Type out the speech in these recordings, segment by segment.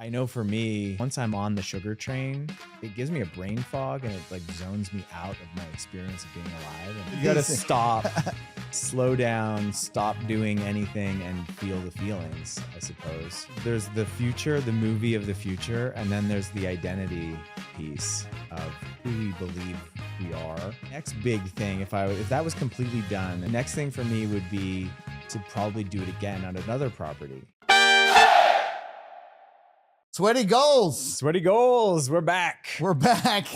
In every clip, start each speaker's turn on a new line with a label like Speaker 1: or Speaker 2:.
Speaker 1: I know for me, once I'm on the sugar train, it gives me a brain fog and it like zones me out of my experience of being alive. And you gotta stop, slow down, stop doing anything and feel the feelings, I suppose. There's the future, the movie of the future, and then there's the identity piece of who we believe we are. Next big thing, if that was completely done, the next thing for me would be to probably do it again on another property.
Speaker 2: Sweaty goals.
Speaker 1: Sweaty goals. We're back.
Speaker 2: We're back.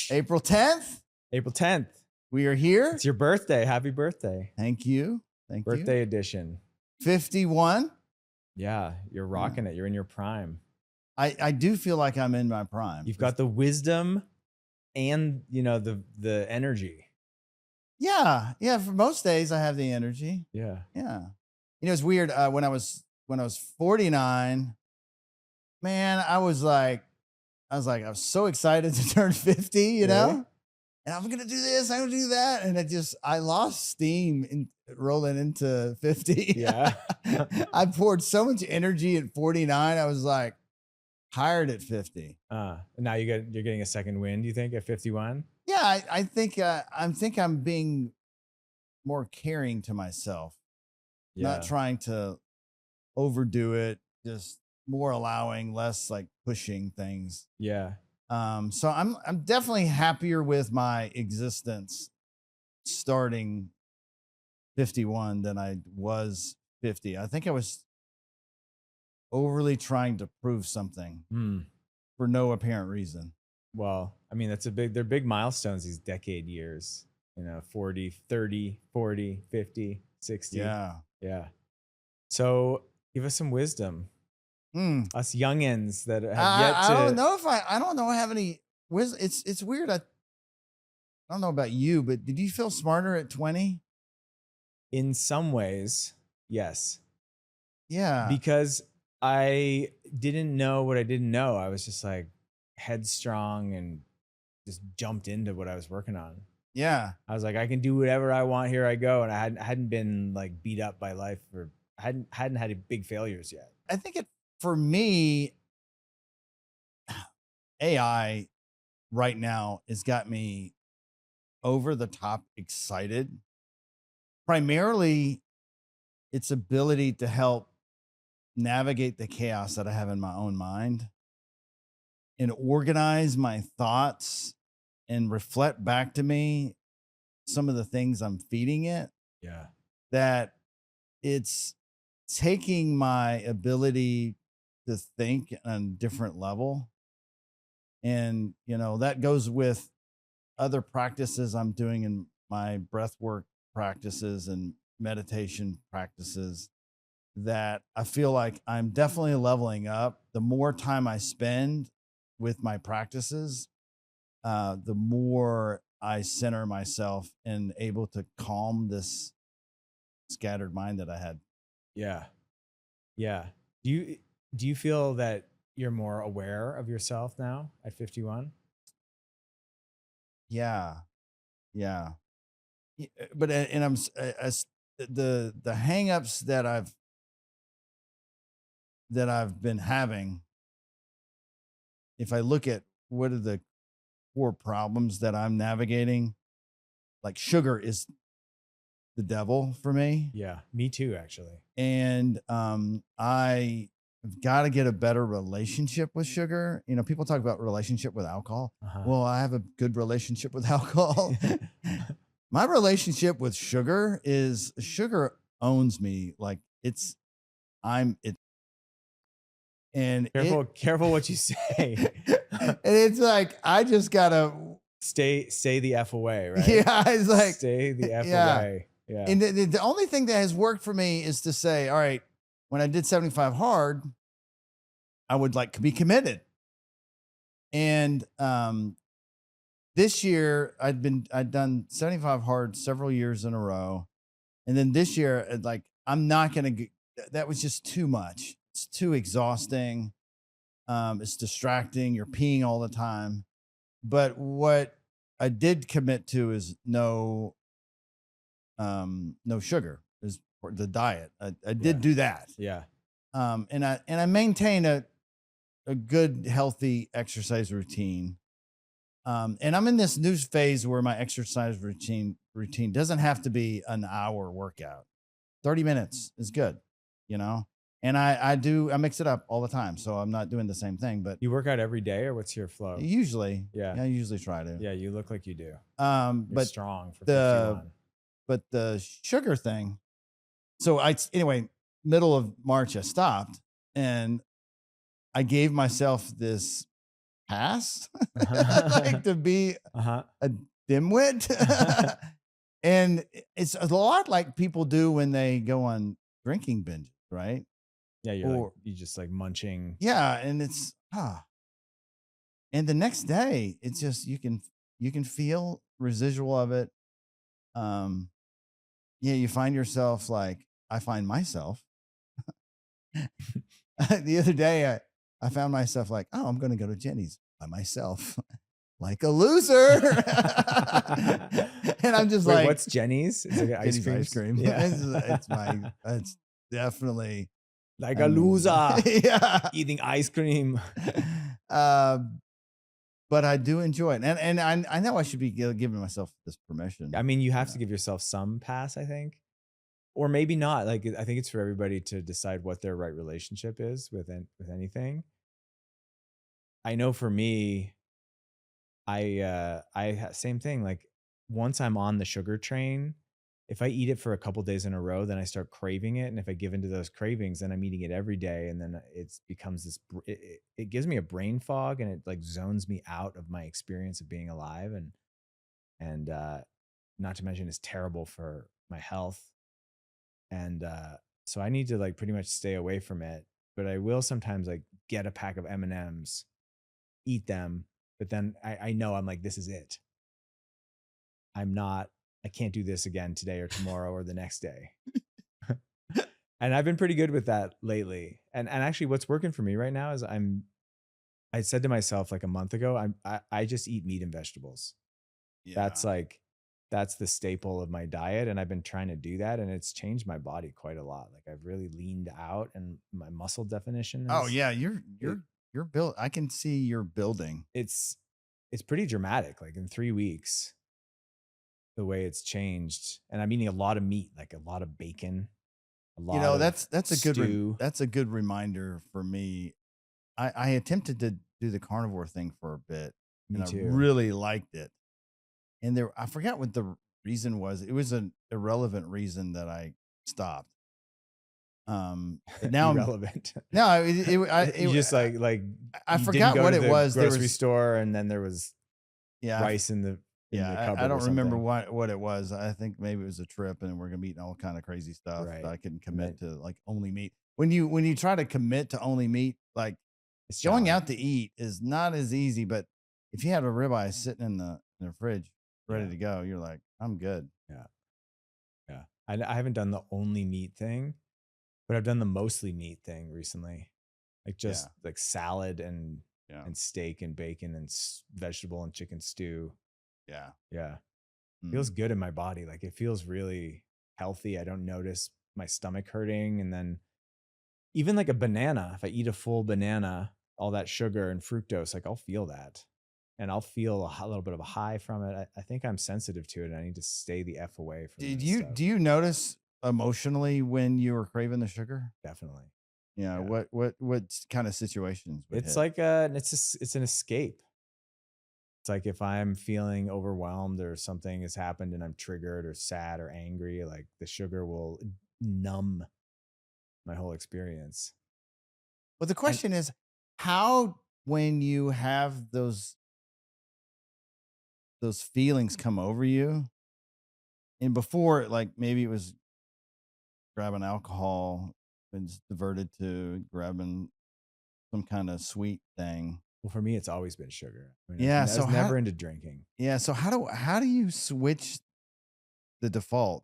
Speaker 2: April 10th.
Speaker 1: April 10th.
Speaker 2: We are here.
Speaker 1: It's your birthday. Happy birthday.
Speaker 2: Thank you. Thank you.
Speaker 1: Birthday edition.
Speaker 2: 51.
Speaker 1: Yeah, you're rocking it. You're in your prime.
Speaker 2: I do feel like I'm in my prime.
Speaker 1: You've got the wisdom and, you know, the energy.
Speaker 2: Yeah. Yeah. For most days I have the energy.
Speaker 1: Yeah.
Speaker 2: Yeah. You know, it's weird. When I was 49, man, I was so excited to turn 50, you know, and I'm going to do this, I'm going to do that. And I lost steam in rolling into 50.
Speaker 1: Yeah.
Speaker 2: I poured so much energy at 49. I was like tired at 50.
Speaker 1: Now you're getting a second wind, you think, at 51?
Speaker 2: Yeah. I think I'm being more caring to myself, not trying to overdo it, just more allowing, less like pushing things.
Speaker 1: Yeah.
Speaker 2: So I'm definitely happier with my existence starting 51 than I was 50. I think I was overly trying to prove something for no apparent reason.
Speaker 1: Well, I mean, they're big milestones, these decade years, you know, 40, 30, 40, 50, 60.
Speaker 2: Yeah.
Speaker 1: Yeah. So give us some wisdom. Us youngins that have yet to.
Speaker 2: I don't know if I don't know have any wisdom. It's weird. I don't know about you, but did you feel smarter at 20?
Speaker 1: In some ways, yes.
Speaker 2: Yeah.
Speaker 1: Because I didn't know what I didn't know. I was just like headstrong and just jumped into what I was working on.
Speaker 2: Yeah.
Speaker 1: I was like, I can do whatever I want. Here I go. And I hadn't been like beat up by life, or hadn't had big failures yet.
Speaker 2: I think for me, AI right now has got me over the top excited. Primarily, its ability to help navigate the chaos that I have in my own mind and organize my thoughts and reflect back to me some of the things I'm feeding it.
Speaker 1: Yeah.
Speaker 2: That it's taking my ability to think on a different level. And, you know, that goes with other practices I'm doing in my breathwork practices and meditation practices, that I feel like I'm definitely leveling up. The more time I spend with my practices, the more I center myself and able to calm this scattered mind that I had.
Speaker 1: Yeah. Yeah. Do you feel that you're more aware of yourself now at 51?
Speaker 2: Yeah. Yeah. But and I'm the hangups that I've been having. If I look at what are the core problems that I'm navigating, like sugar is the devil for me.
Speaker 1: Yeah, me too, actually.
Speaker 2: And I've got to get a better relationship with sugar. You know, people talk about relationship with alcohol. Well, I have a good relationship with alcohol. My relationship with sugar is sugar owns me. Like
Speaker 1: Careful what you say.
Speaker 2: And it's like, I just gotta
Speaker 1: stay the F away, right?
Speaker 2: Yeah. It's like,
Speaker 1: stay the F away. Yeah.
Speaker 2: And the only thing that has worked for me is to say, all right, when I did 75 hard, I would like be committed. And this year I'd done 75 hard several years in a row. And then this year, like, I'm not going to that was just too much. It's too exhausting. It's distracting. You're peeing all the time. But what I did commit to is no sugar, is the diet. I did do that.
Speaker 1: Yeah.
Speaker 2: And I maintain a a good healthy exercise routine. And I'm in this new phase where my exercise routine doesn't have to be an hour workout. 30 minutes is good, you know. And I mix it up all the time, so I'm not doing the same thing. But
Speaker 1: You work out every day, or what's your flow?
Speaker 2: usually,
Speaker 1: Yeah.
Speaker 2: I usually try to.
Speaker 1: Yeah, you look like you do. You're
Speaker 2: But
Speaker 1: strong for
Speaker 2: the
Speaker 1: 51.
Speaker 2: but the sugar thing. So anyway, middle of March I stopped, and I gave myself this pass, like to be
Speaker 1: Uh-huh.
Speaker 2: a dimwit. And it's a lot like people do when they go on drinking binges, right?
Speaker 1: Yeah,
Speaker 2: Or
Speaker 1: you just like munching.
Speaker 2: yeah, and it's and the next day it's just you can feel residual of it. Um, yeah, you find yourself like I find myself the other day I found myself like, oh, I'm gonna go to Jenny's by myself. Like a loser. And I'm just
Speaker 1: Wait,
Speaker 2: like,
Speaker 1: what's Jenny's? It's like ice
Speaker 2: Jenny's
Speaker 1: cream.
Speaker 2: ice cream.
Speaker 1: Yeah.
Speaker 2: It's definitely
Speaker 1: Like a loser.
Speaker 2: Yeah.
Speaker 1: Eating ice cream.
Speaker 2: But I do enjoy it. And I know I should be giving myself this permission.
Speaker 1: I mean, you have to give yourself some pass, I think. Or maybe not. Like, I think it's for everybody to decide what their right relationship is with anything. I know for me, same thing. Like, once I'm on the sugar train, if I eat it for a couple days in a row, then I start craving it. And if I give into those cravings, then I'm eating it every day. And then it becomes this, it gives me a brain fog, and it like zones me out of my experience of being alive. And not to mention it's terrible for my health. And so I need to like pretty much stay away from it. But I will sometimes like get a pack of M&Ms, eat them. But then I know I'm like, this is it. I can't do this again today or tomorrow or the next day. And I've been pretty good with that lately. And actually what's working for me right now is I said to myself like a month ago, I just eat meat and vegetables.
Speaker 2: Yeah.
Speaker 1: That's the staple of my diet. And I've been trying to do that, and it's changed my body quite a lot. Like I've really leaned out, and my muscle definition is,
Speaker 2: Oh yeah, you're built. I can see you're building.
Speaker 1: It's pretty dramatic. Like in 3 weeks, the way it's changed. And I'm eating a lot of meat, like a lot of bacon, a lot of
Speaker 2: That's
Speaker 1: stew.
Speaker 2: that's a good reminder for me. I attempted to do the carnivore thing for a bit,
Speaker 1: Me
Speaker 2: and I
Speaker 1: too.
Speaker 2: really liked it. And I forgot what the reason was. It was an irrelevant reason that I stopped. But now
Speaker 1: Irrelevant.
Speaker 2: it
Speaker 1: you just like
Speaker 2: I
Speaker 1: you
Speaker 2: forgot
Speaker 1: didn't go
Speaker 2: what
Speaker 1: to
Speaker 2: it
Speaker 1: the
Speaker 2: was. There
Speaker 1: grocery
Speaker 2: was
Speaker 1: store, and then there was rice in the cupboard.
Speaker 2: I don't remember
Speaker 1: something.
Speaker 2: what it was. I think maybe it was a trip, and we're gonna be eating all kind of crazy stuff.
Speaker 1: Right.
Speaker 2: That I couldn't commit to like only meat. When you try to commit to only meat, like
Speaker 1: It's
Speaker 2: going
Speaker 1: challenging.
Speaker 2: out to eat is not as easy. But if you have a ribeye sitting in the fridge ready to go, you're like, I'm good.
Speaker 1: Yeah. I haven't done the only meat thing, but I've done the mostly meat thing recently. Like just like salad and steak and bacon and vegetable and chicken stew.
Speaker 2: Yeah.
Speaker 1: Yeah. Feels good in my body. Like it feels really healthy. I don't notice my stomach hurting. And then even like a banana, if I eat a full banana, all that sugar and fructose, like I'll feel that. And I'll feel a little bit of a high from it. I think I'm sensitive to it, and I need to stay the F away from
Speaker 2: Did
Speaker 1: this
Speaker 2: you
Speaker 1: stuff.
Speaker 2: do you notice emotionally when you were craving the sugar?
Speaker 1: Definitely.
Speaker 2: Yeah. What kind of situations?
Speaker 1: It's like it's an escape. It's like if I'm feeling overwhelmed or something has happened and I'm triggered or sad or angry, like the sugar will numb my whole experience.
Speaker 2: Well, the question is, how when you have those feelings come over you, and before, like maybe it was grabbing alcohol, and it's diverted to grabbing some kind of sweet thing.
Speaker 1: Well, for me, it's always been sugar. I mean,
Speaker 2: Yeah.
Speaker 1: I was never into drinking.
Speaker 2: Yeah. So how do you switch the default?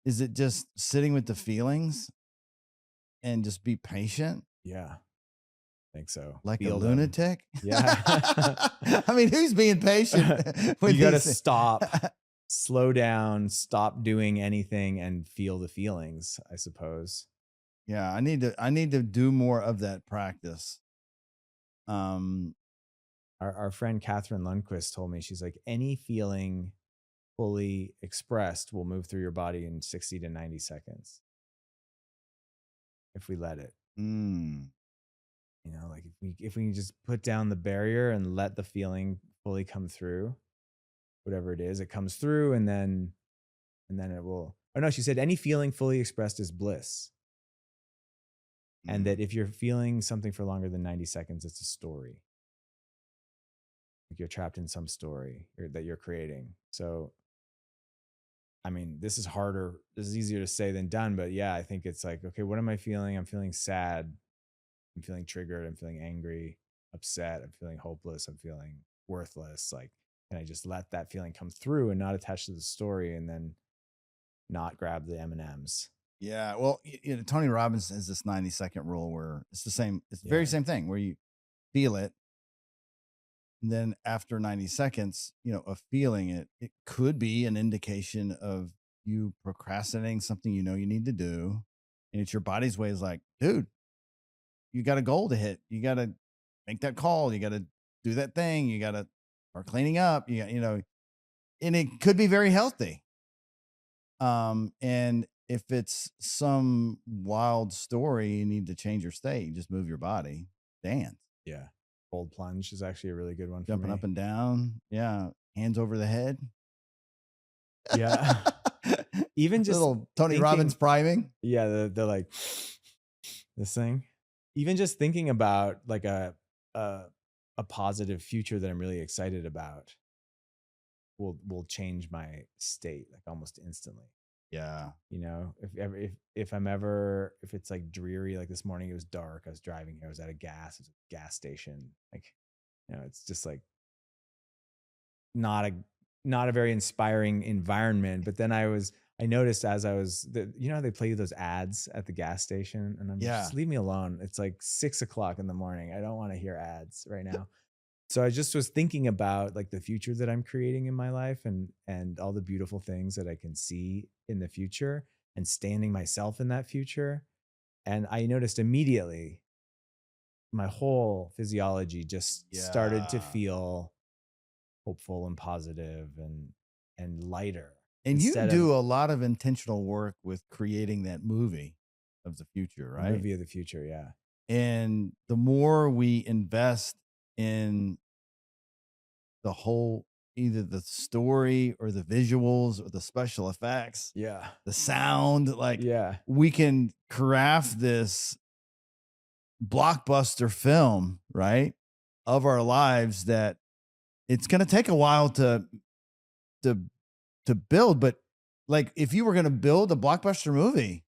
Speaker 2: Is it just sitting with the feelings and just be patient?
Speaker 1: Yeah. I think so.
Speaker 2: Like
Speaker 1: Feel
Speaker 2: a
Speaker 1: them.
Speaker 2: lunatic?
Speaker 1: Yeah.
Speaker 2: I mean, who's being patient?
Speaker 1: You got to stop, slow down, stop doing anything and feel the feelings, I suppose.
Speaker 2: Yeah, I need to do more of that practice. Um,
Speaker 1: Our friend Catherine Lundquist told me, she's like, any feeling fully expressed will move through your body in 60 to 90 seconds if we let it.
Speaker 2: mm,
Speaker 1: Like if we can just put down the barrier and let the feeling fully come through, whatever it is, it comes through, and then it will. Oh no, she said any feeling fully expressed is bliss. And
Speaker 2: mm.
Speaker 1: that if you're feeling something for longer than 90 seconds, it's a story. Like you're trapped in some story that you're creating. So, I mean, this is harder. This is easier to say than done. But yeah, I think it's like, okay, what am I feeling? I'm feeling sad. I'm feeling triggered. I'm feeling angry, upset. I'm feeling hopeless. I'm feeling worthless. Like, can I just let that feeling come through and not attach to the story, and then not grab the M&Ms?
Speaker 2: Yeah. Well, Tony Robbins has this 90-second rule where it's the same. It's the very
Speaker 1: Yeah.
Speaker 2: same thing where you feel it. And then after 90 seconds, of feeling it, it could be an indication of you procrastinating something you need to do. And it's your body's way is like, dude, you got a goal to hit. You got to make that call. You got to do that thing. You got to start cleaning up. And it could be very healthy. And if it's some wild story, you need to change your state, just move your body, dance,
Speaker 1: Yeah. Cold plunge is actually a really good one for
Speaker 2: jumping
Speaker 1: me.
Speaker 2: up and down. Yeah. Hands over the head.
Speaker 1: Yeah. Even just
Speaker 2: little Tony Robbins priming.
Speaker 1: Yeah, the like this thing. Even just thinking about like a positive future that I'm really excited about will change my state like almost instantly.
Speaker 2: Yeah.
Speaker 1: If it's like dreary, like this morning it was dark. I was driving here. I was at a gas station. Like, it's just like not a very inspiring environment. But then I noticed as I was, how they play those ads at the gas station, and I'm
Speaker 2: Yeah.
Speaker 1: just leave me alone. It's like 6 o'clock in the morning. I don't want to hear ads right now. So I just was thinking about like the future that I'm creating in my life, and all the beautiful things that I can see in the future, and standing myself in that future. And I noticed immediately my whole physiology just started to
Speaker 2: Yeah.
Speaker 1: feel hopeful and positive and lighter.
Speaker 2: And you
Speaker 1: Instead of
Speaker 2: do a lot of intentional work with creating that movie of the future,
Speaker 1: the
Speaker 2: right?
Speaker 1: movie of the future. Yeah.
Speaker 2: And the more we invest in the whole, either the story or the visuals or the special effects,
Speaker 1: Yeah.
Speaker 2: the sound, like
Speaker 1: Yeah.
Speaker 2: we can craft this blockbuster film, right, of our lives that it's going to take a while to build. But like, if you were going to build a blockbuster movie,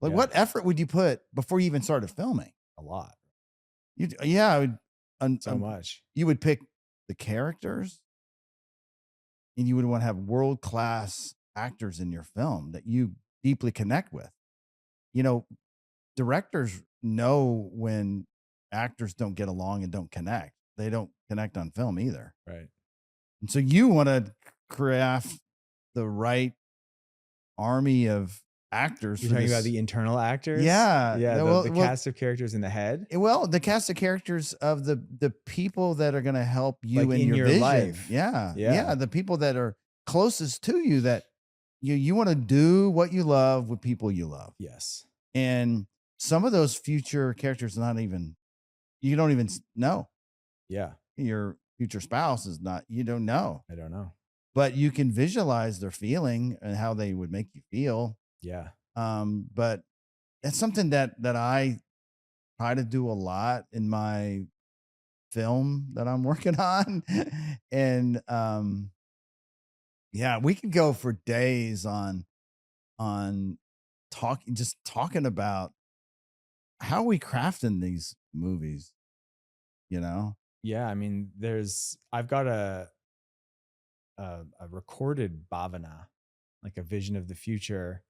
Speaker 2: like,
Speaker 1: Yeah.
Speaker 2: what effort would you put before you even started filming?
Speaker 1: A lot.
Speaker 2: Yeah,
Speaker 1: So much.
Speaker 2: you would pick the characters, and you would want to have world-class actors in your film that you deeply connect with. Directors know when actors don't get along and don't connect. They don't connect on film either.
Speaker 1: Right.
Speaker 2: And so you want to craft the right army of actors
Speaker 1: You're
Speaker 2: for
Speaker 1: talking about
Speaker 2: this.
Speaker 1: the internal actors?
Speaker 2: Yeah.
Speaker 1: Yeah.
Speaker 2: Well,
Speaker 1: The cast of characters in the head.
Speaker 2: well, the cast of characters of the people that are going to help you
Speaker 1: Like
Speaker 2: in
Speaker 1: in
Speaker 2: your
Speaker 1: your
Speaker 2: vision.
Speaker 1: life.
Speaker 2: Yeah.
Speaker 1: Yeah.
Speaker 2: The people that are closest to you, that you want to do what you love with people you love.
Speaker 1: Yes.
Speaker 2: And some of those future characters you don't even know.
Speaker 1: Yeah.
Speaker 2: Your future spouse is not, you don't know,
Speaker 1: I don't know.
Speaker 2: but you can visualize their feeling and how they would make you feel.
Speaker 1: Yeah.
Speaker 2: But it's something that I try to do a lot in my film that I'm working on. And yeah, we could go for days on talking about how we crafting these movies, you know?
Speaker 1: Yeah. I mean, I've got a recorded bhavana, like a vision of the future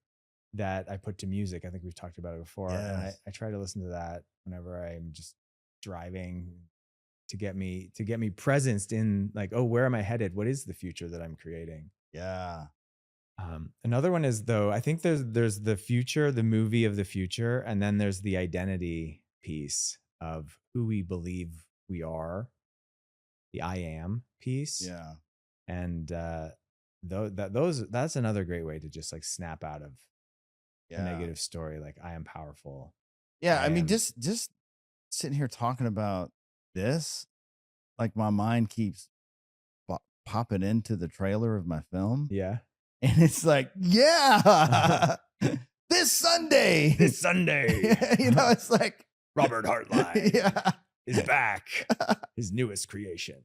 Speaker 1: that I put to music. I think we've talked about it before. And
Speaker 2: Yes.
Speaker 1: I try to listen to that whenever I'm just driving, to get me presenced in like, oh, where am I headed? What is the future that I'm creating?
Speaker 2: Yeah.
Speaker 1: Another one is, though, I think there's the future, the movie of the future, and then there's the identity piece of who we believe we are, the I am piece.
Speaker 2: Yeah.
Speaker 1: And that's another great way to just like snap out of a
Speaker 2: Yeah.
Speaker 1: negative story. Like, I am powerful.
Speaker 2: Yeah.
Speaker 1: I
Speaker 2: I mean,
Speaker 1: am.
Speaker 2: just sitting here talking about this, like my mind keeps popping into the trailer of my film.
Speaker 1: Yeah.
Speaker 2: And it's like, yeah, this Sunday.
Speaker 1: This Sunday,
Speaker 2: It's like
Speaker 1: Robert Hartline
Speaker 2: yeah.
Speaker 1: is back. His newest creation.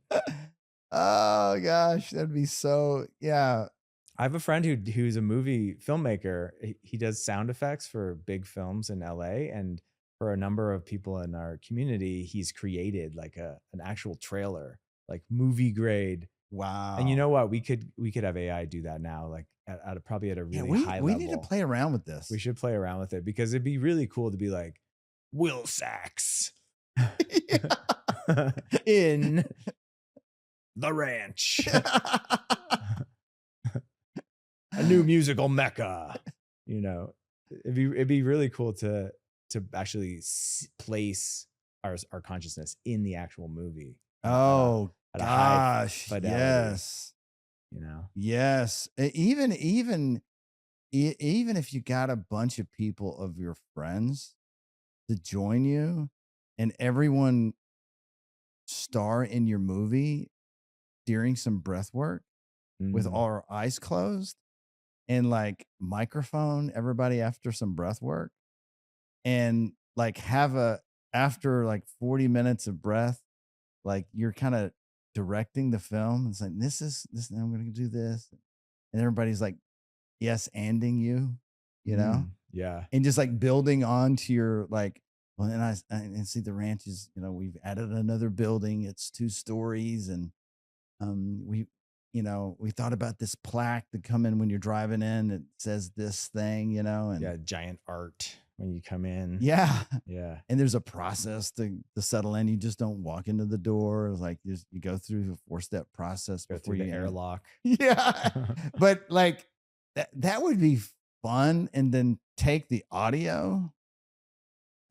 Speaker 2: Oh gosh, that'd be so yeah.
Speaker 1: I have a friend who's a movie filmmaker. He does sound effects for big films in LA, and for a number of people in our community, he's created like an actual trailer, like movie grade.
Speaker 2: Wow.
Speaker 1: And you know what? We could have AI do that now, like probably at a
Speaker 2: Yeah,
Speaker 1: really high
Speaker 2: we
Speaker 1: level.
Speaker 2: need to play around with this.
Speaker 1: We should play around with it because it'd be really cool to be like Will Sachs in The Ranch, a new musical mecca. It'd be really cool to actually place our consciousness in the actual movie.
Speaker 2: Oh
Speaker 1: at a high
Speaker 2: gosh,
Speaker 1: fidelity.
Speaker 2: yes. Yes. Even if you got a bunch of people of your friends to join you and everyone star in your movie during some breath work with all our eyes closed and like microphone everybody after some breath work and like after like 40 minutes of breath, like you're kind of directing the film. It's like, this, I'm going to do this. And everybody's like, yes, anding you,
Speaker 1: Yeah.
Speaker 2: and just like building onto your like, well, and see the ranch is, we've added another building. It's 2 stories. And we thought about this plaque to come in when you're driving in. It says this thing, and
Speaker 1: yeah, giant art when you come in.
Speaker 2: yeah.
Speaker 1: Yeah.
Speaker 2: And there's a process to settle in. You just don't walk into the door. It's like you go through a 4-step process
Speaker 1: Go
Speaker 2: before
Speaker 1: through
Speaker 2: you
Speaker 1: the
Speaker 2: enter.
Speaker 1: airlock.
Speaker 2: Yeah. But like that would be fun. And then take the audio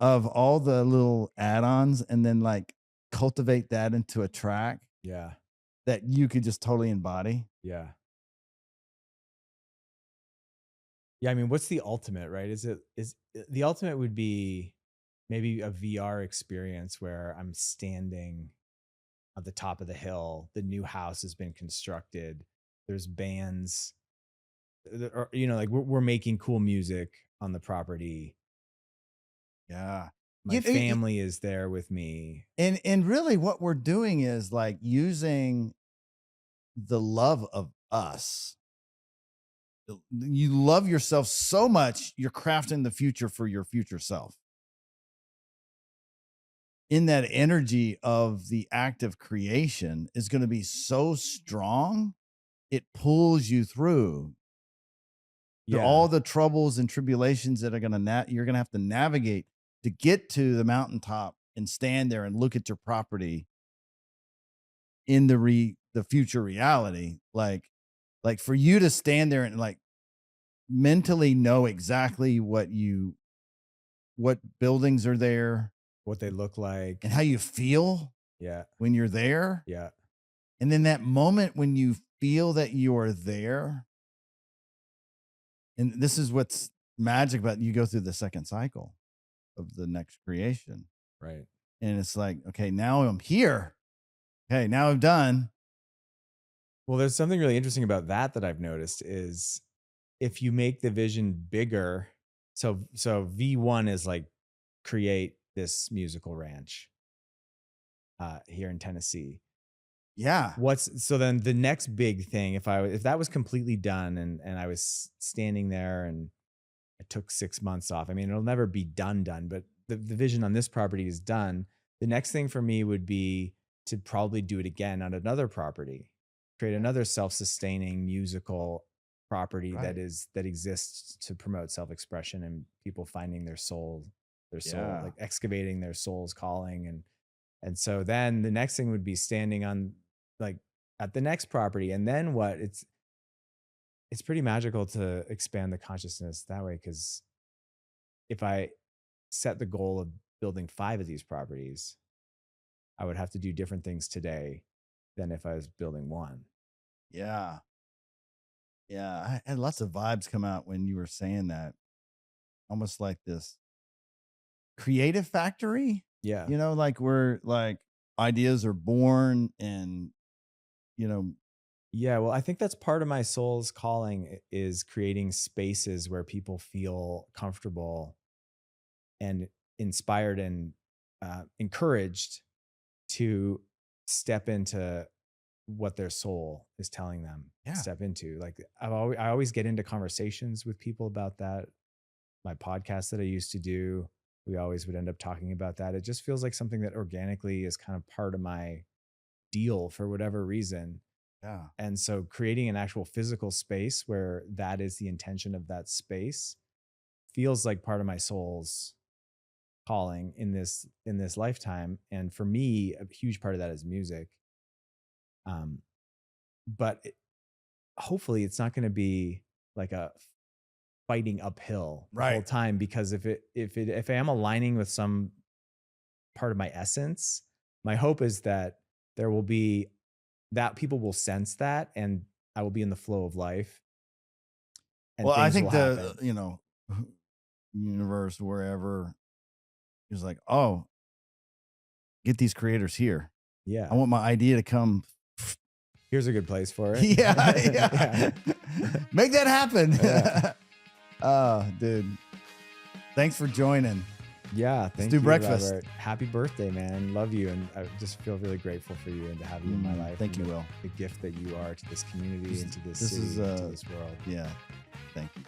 Speaker 2: of all the little add-ons and then like cultivate that into a track.
Speaker 1: Yeah.
Speaker 2: That you could just totally embody.
Speaker 1: Yeah. Yeah. I mean, what's the ultimate, right? Is the ultimate would be maybe a VR experience where I'm standing at the top of the hill. The new house has been constructed. There's bands, or, like we're making cool music on the property.
Speaker 2: Yeah.
Speaker 1: My family is there with me.
Speaker 2: And really what we're doing is like using the love of us. You love yourself so much, you're crafting the future for your future self. In that energy of the act of creation is going to be so strong, it pulls you through all the troubles and tribulations that are you're going to have to navigate to get to the mountaintop and stand there and look at your property in the future reality. Like for you to stand there and like mentally know exactly what buildings are there,
Speaker 1: what they look like,
Speaker 2: and how you feel when you're there.
Speaker 1: Yeah.
Speaker 2: And then that moment when you feel that you are there, and this is what's magic about you go through the second cycle of the next creation.
Speaker 1: Right.
Speaker 2: And it's like, okay, now I'm here. Okay, now I'm done.
Speaker 1: Well, there's something really interesting about that I've noticed is if you make the vision bigger. So V1 is like create this musical ranch here in Tennessee.
Speaker 2: Yeah.
Speaker 1: So then the next big thing, if that was completely done and I was standing there and I took 6 months off, I mean, it'll never be done, but the vision on this property is done. The next thing for me would be to probably do it again on another property, create another self-sustaining musical property that exists to promote self-expression and people finding their soul, like excavating their soul's calling. And so then the next thing would be standing on like at the next property. And then what? It's pretty magical to expand the consciousness that way. Cause if I set the goal of building 5 of these properties, I would have to do different things today than if I was building one.
Speaker 2: Yeah. Yeah. I had lots of vibes come out when you were saying that. Almost like this creative factory,
Speaker 1: Yeah.
Speaker 2: like where like ideas are born and, you know,
Speaker 1: Yeah, well, I think that's part of my soul's calling is creating spaces where people feel comfortable and inspired and encouraged to step into what their soul is telling them to
Speaker 2: yeah.
Speaker 1: step into. Like I always get into conversations with people about that. My podcast that I used to do, we always would end up talking about that. It just feels like something that organically is kind of part of my deal for whatever reason.
Speaker 2: Yeah.
Speaker 1: And so creating an actual physical space where that is the intention of that space feels like part of my soul's calling in this lifetime. And for me, a huge part of that is music. But hopefully it's not going to be like a fighting uphill the whole
Speaker 2: Right.
Speaker 1: time, because if I am aligning with some part of my essence, my hope is that there will be that people will sense that, and I will be in the flow of life and
Speaker 2: Well, I
Speaker 1: things will
Speaker 2: think
Speaker 1: happen.
Speaker 2: universe, wherever, is like, oh, get these creators here. I
Speaker 1: Yeah.
Speaker 2: want my idea to come.
Speaker 1: Here's a good place for it.
Speaker 2: Yeah. Make that happen.
Speaker 1: Yeah.
Speaker 2: Oh, dude. Thanks for joining.
Speaker 1: Yeah.
Speaker 2: Let's
Speaker 1: Thank
Speaker 2: do
Speaker 1: you,
Speaker 2: breakfast.
Speaker 1: Robert. Happy birthday, man. Love you. And I just feel really grateful for you and to have you in my life.
Speaker 2: Thank you,
Speaker 1: and
Speaker 2: Will.
Speaker 1: The gift that you are to this community and to this
Speaker 2: This
Speaker 1: city
Speaker 2: is
Speaker 1: and to this world.
Speaker 2: Yeah. Thank you.